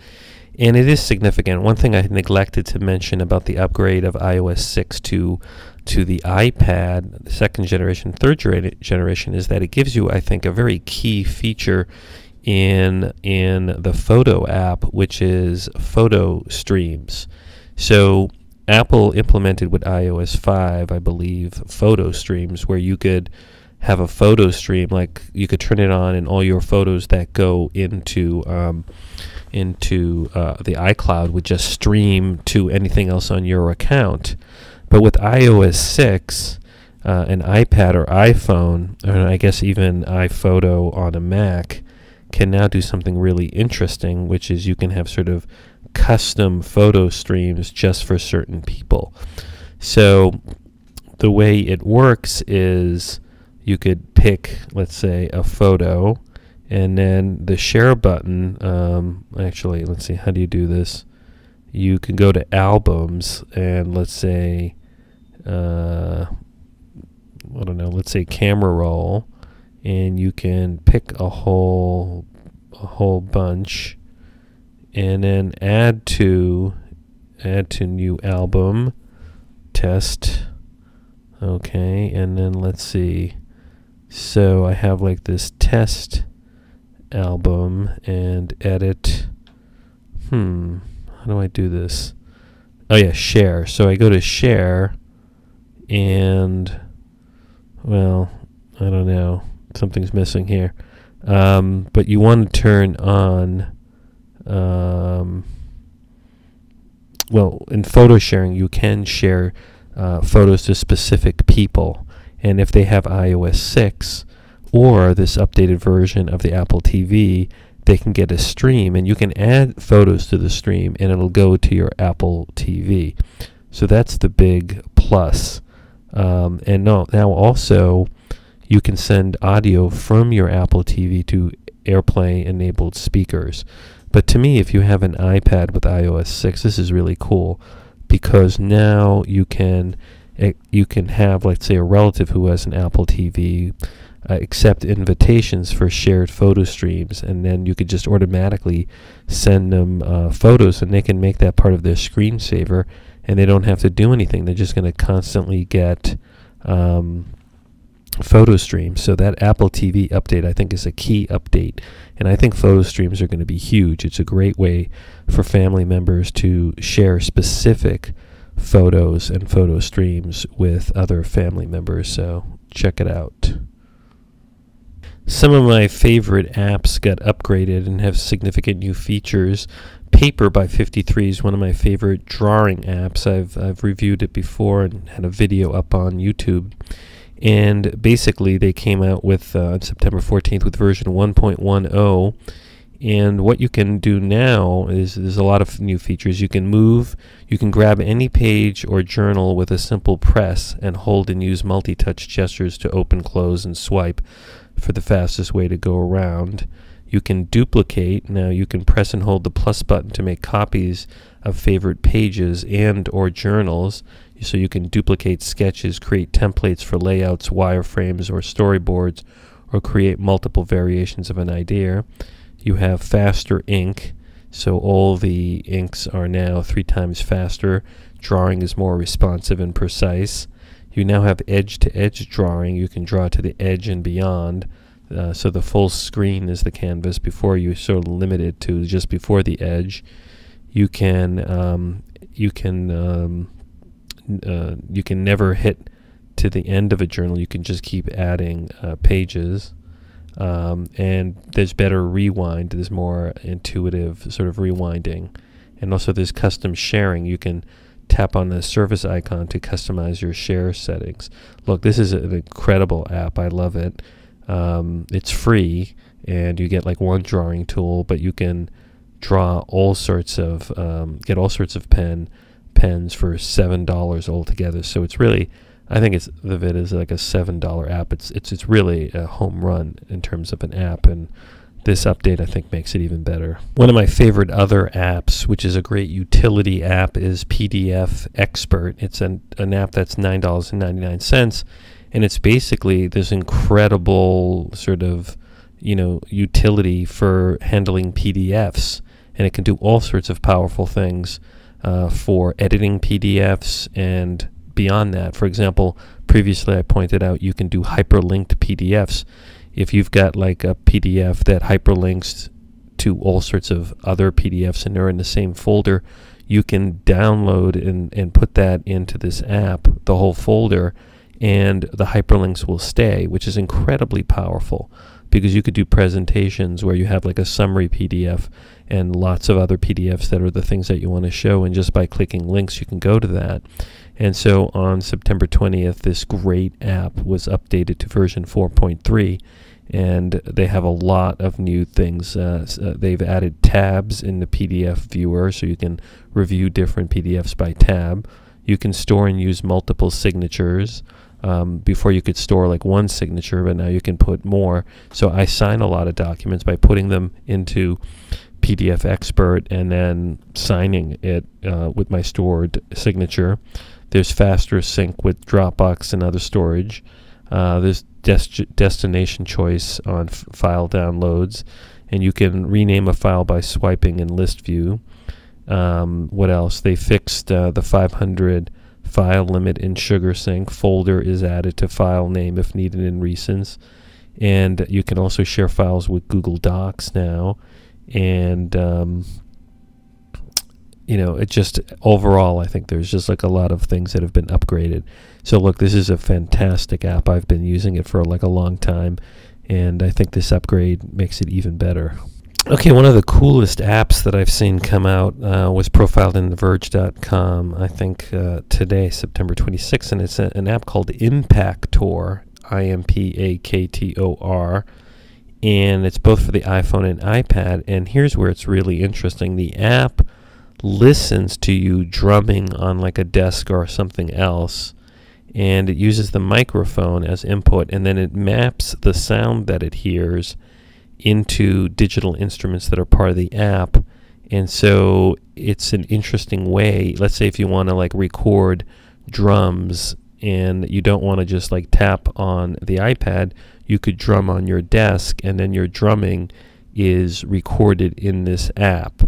and it is significant. One thing I neglected to mention about the upgrade of iOS 6 to the iPad, the second generation, third generation, is that it gives you, I think, a very key feature in the photo app, which is photo streams. So Apple implemented with iOS 5, I believe, photo streams, where you could have a photo stream, like you could turn it on, and all your photos that go into the iCloud would just stream to anything else on your account. But with iOS 6, an iPad or iPhone, or I guess even iPhoto on a Mac, can now do something really interesting, which is you can have sort of custom photo streams just for certain people. So the way it works is you could pick, let's say, a photo, and then the share button, actually, let's see, how do you do this? You can go to albums, and let's say, I don't know, let's say camera roll, and you can pick a whole bunch, and then add to new album, test, okay, and then let's see, so I have like this test album, and edit, how do I do this? Oh yeah, share. So I go to share, and, well, I don't know, something's missing here. But you want to turn on, well, in photo sharing, you can share photos to specific people, and if they have iOS 6, or this updated version of the Apple TV, they can get a stream, and you can add photos to the stream, and it'll go to your Apple TV. So that's the big plus. And now also, you can send audio from your Apple TV to AirPlay-enabled speakers. But to me, if you have an iPad with iOS 6, this is really cool, because now you can have, let's say, a relative who has an Apple TV accept invitations for shared photo streams, and then you could just automatically send them photos, and they can make that part of their screensaver, and they don't have to do anything. They're just going to constantly get photo streams. So that Apple TV update, I think, is a key update, and I think photo streams are going to be huge. It's a great way for family members to share specific photos and photo streams with other family members, so check it out. Some of my favorite apps got upgraded and have significant new features. Paper by 53 is one of my favorite drawing apps. I've reviewed it before and had a video up on YouTube. And basically they came out with on September 14th with version 1.10. And what you can do now is there's a lot of new features. You can grab any page or journal with a simple press and hold and use multi-touch gestures to open, close, and swipe for the fastest way to go around. You can duplicate. Now you can press and hold the plus button to make copies of favorite pages and or journals. So you can duplicate sketches, create templates for layouts, wireframes, or storyboards, or create multiple variations of an idea. You have faster ink, so all the inks are now 3 times faster. Drawing is more responsive and precise. You now have edge-to-edge drawing. You can draw to the edge and beyond. So the full screen is the canvas. Before, you were sort of limited to just before the edge. You can never hit to the end of a journal. You can just keep adding pages. And there's better rewind. There's more intuitive sort of rewinding. And also there's custom sharing. You can tap on the service icon to customize your share settings. Look, this is an incredible app. I love it. It's free, and you get like one drawing tool, but you can draw all sorts of, get all sorts of pens for $7 altogether. So it's really, I think the vid is like a $7 app. It's really a home run in terms of an app, and this update I think makes it even better. One of my favorite other apps, which is a great utility app, is PDF Expert. It's an app that's $9.99, and it's basically this incredible sort of utility for handling PDFs, and it can do all sorts of powerful things for editing PDFs and beyond that. For example, previously I pointed out you can do hyperlinked PDFs. If you've got like a PDF that hyperlinks to all sorts of other PDFs and they're in the same folder, you can download and put that into this app, the whole folder, and the hyperlinks will stay, which is incredibly powerful, because you could do presentations where you have like a summary PDF and lots of other PDFs that are the things that you want to show, and just by clicking links you can go to that. And so on September 20th, this great app was updated to version 4.3, and they have a lot of new things. They've added tabs in the PDF viewer, so you can review different PDFs by tab. You can store and use multiple signatures. Before you could store like one signature, but now you can put more. So I sign a lot of documents by putting them into PDF Expert and then signing it with my stored signature. There's faster sync with Dropbox and other storage. There's destination choice on file downloads, and you can rename a file by swiping in list view. What else? They fixed the 500 file limit in SugarSync. Folder is added to file name if needed in recents, and you can also share files with Google Docs now. And it just overall, I think there's just like a lot of things that have been upgraded. So look, this is a fantastic app. I've been using it for like a long time, and I think this upgrade makes it even better. Okay, one of the coolest apps that I've seen come out was profiled in Verge.com, I think today, September 26th, and it's an app called iMpaktor, iMpaktor, and it's both for the iPhone and iPad. And here's where it's really interesting. The app listens to you drumming on like a desk or something else, and it uses the microphone as input, and then it maps the sound that it hears into digital instruments that are part of the app. And so it's an interesting way. Let's say if you want to like record drums and you don't want to just like tap on the iPad, you could drum on your desk, and then your drumming is recorded in this app.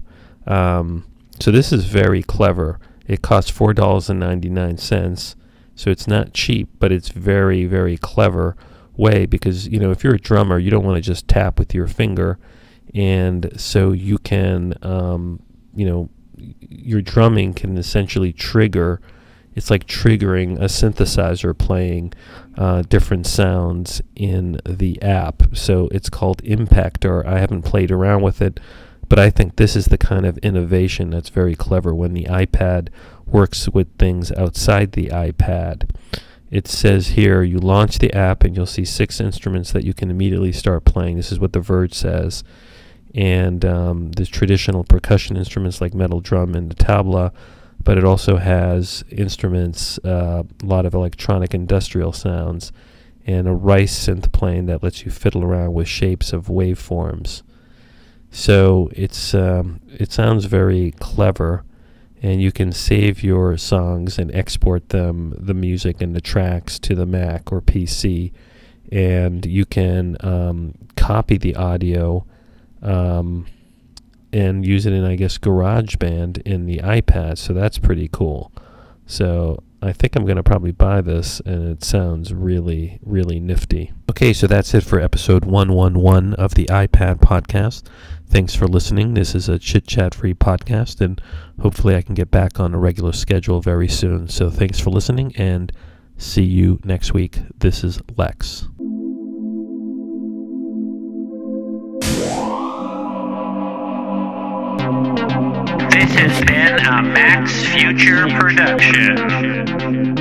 So this is very clever. It costs $4.99, so it's not cheap, but it's very, very clever way, because if you're a drummer, you don't want to just tap with your finger, and so you can your drumming can essentially trigger. It's like triggering a synthesizer playing different sounds in the app. So it's called iMpaktor. I haven't played around with it, but I think this is the kind of innovation that's very clever when the iPad works with things outside the iPad. It says here, you launch the app and you'll see 6 instruments that you can immediately start playing. This is what the Verge says. And there's traditional percussion instruments like metal drum and the tabla, but it also has instruments, a lot of electronic industrial sounds, and a rice synth playing that lets you fiddle around with shapes of waveforms. So it sounds very clever, and you can save your songs and export them, the music and the tracks, to the Mac or PC, and you can copy the audio and use it in, I guess, GarageBand in the iPad. So that's pretty cool. So I think I'm going to probably buy this, and it sounds really, really nifty. Okay, so that's it for episode 111 of the iPad podcast. Thanks for listening. This is a chit-chat-free podcast, and hopefully I can get back on a regular schedule very soon. So thanks for listening, and see you next week. This is Lex. This has been a Max Future production.